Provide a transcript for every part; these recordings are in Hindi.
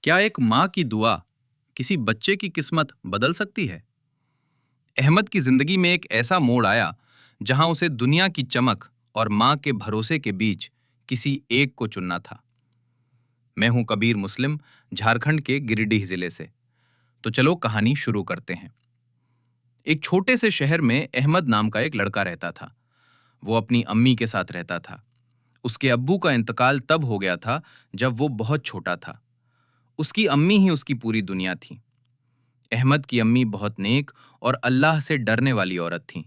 क्या एक माँ की दुआ किसी बच्चे की किस्मत बदल सकती है? अहमद की जिंदगी में एक ऐसा मोड़ आया जहां उसे दुनिया की चमक और माँ के भरोसे के बीच किसी एक को चुनना था। मैं हूं कबीर मुस्लिम, झारखंड के गिरिडीह जिले से। तो चलो कहानी शुरू करते हैं। एक छोटे से शहर में अहमद नाम का एक लड़का रहता था। वो अपनी अम्मी के साथ रहता था। उसके अब्बू का इंतकाल तब हो गया था जब वो बहुत छोटा था। उसकी अम्मी ही उसकी पूरी दुनिया थी। अहमद की अम्मी बहुत नेक और अल्लाह से डरने वाली औरत थीं।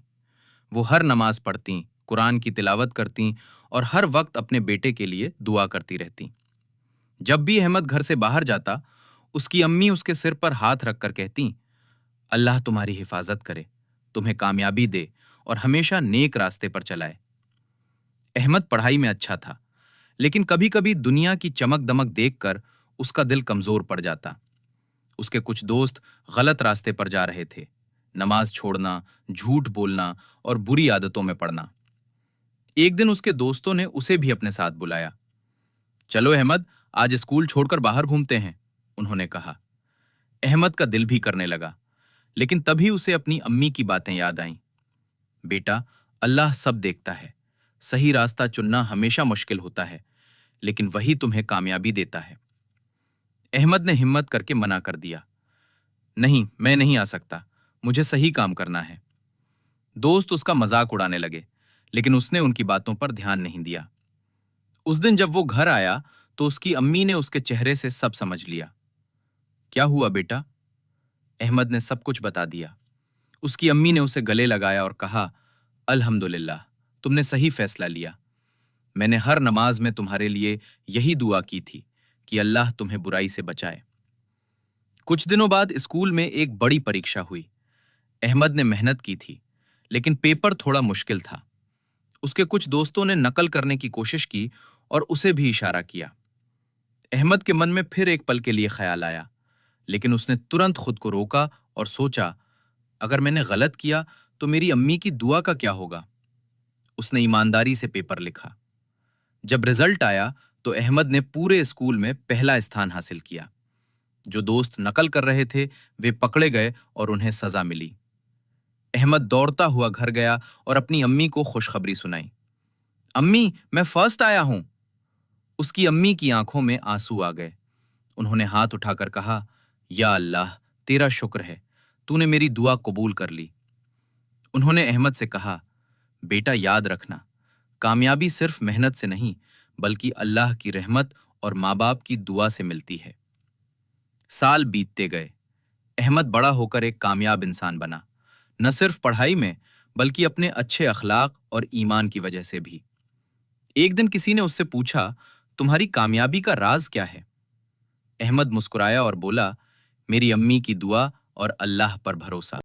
वो हर नमाज पढ़तीं, कुरान की तिलावत करतीं और हर वक्त अपने बेटे के लिए दुआ करती रहतीं। जब भी अहमद घर से बाहर जाता, उसकी अम्मी उसके सिर पर हाथ रखकर कहतीं, अल्लाह तुम्हारी हिफाजत करे, तुम्हें कामयाबी दे और हमेशा नेक रास्ते पर चलाए। अहमद पढ़ाई में अच्छा था, लेकिन कभी-कभी दुनिया की चमक दमक देखकर उसका दिल कमजोर पड़ जाता। उसके कुछ दोस्त गलत रास्ते पर जा रहे थे। नमाज छोड़ना, झूठ बोलना और बुरी आदतों में पड़ना। एक दिन उसके दोस्तों ने उसे भी अपने साथ बुलाया। चलो अहमद, आज स्कूल छोड़कर बाहर घूमते हैं, उन्होंने कहा। अहमद का दिल भी करने लगा, लेकिन तभी उसे अपनी अम्मी की बातें याद आईं। बेटा, अल्लाह सब देखता है। सही रास्ता चुनना हमेशा मुश्किल होता है, लेकिन वही तुम्हें कामयाबी देता है। अहमद ने हिम्मत करके मना कर दिया, नहीं, मैं नहीं आ सकता, मुझे सही काम करना है। दोस्त उसका मजाक उड़ाने लगे, लेकिन उसने उनकी बातों पर ध्यान नहीं दिया। उस दिन जब वो घर आया, तो उसकी अम्मी ने उसके चेहरे से सब समझ लिया। क्या हुआ बेटा? अहमद ने सब कुछ बता दिया। उसकी अम्मी ने उसे गले लगाया और कहा, अल्हम्दुलिल्लाह, तुमने सही फैसला लिया। मैंने हर नमाज में तुम्हारे लिए यही दुआ की थी कि अल्लाह तुम्हें बुराई से बचाए। कुछ दिनों बाद स्कूल में एक बड़ी परीक्षा हुई। अहमद ने मेहनत की थी, लेकिन पेपर थोड़ा मुश्किल था। उसके कुछ दोस्तों ने नकल करने की कोशिश की और उसे भी इशारा किया। अहमद के मन में फिर एक पल के लिए ख्याल आया, लेकिन उसने तुरंत खुद को रोका और सोचा, अगर मैंने गलत किया तो मेरी अम्मी की दुआ का क्या होगा। उसने ईमानदारी से पेपर लिखा। जब रिजल्ट आया, तो अहमद ने पूरे स्कूल में पहला स्थान हासिल किया। जो दोस्त नकल कर रहे थे, वे पकड़े गए और उन्हें सजा मिली। अहमद दौड़ता हुआ घर गया और अपनी अम्मी को खुशखबरी सुनाई। अम्मी, मैं फर्स्ट आया हूं। उसकी अम्मी की आंखों में आंसू आ गए। उन्होंने हाथ उठाकर कहा, या अल्लाह, तेरा शुक्र है, तूने मेरी दुआ कबूल कर ली। उन्होंने अहमद से कहा, बेटा याद रखना, कामयाबी सिर्फ मेहनत से नहीं, बल्कि अल्लाह की रहमत और माँ बाप की दुआ से मिलती है। साल बीतते गए। अहमद बड़ा होकर एक कामयाब इंसान बना, न सिर्फ पढ़ाई में, बल्कि अपने अच्छे अखलाक और ईमान की वजह से भी। एक दिन किसी ने उससे पूछा, तुम्हारी कामयाबी का राज क्या है? अहमद मुस्कुराया और बोला, मेरी अम्मी की दुआ और अल्लाह पर भरोसा।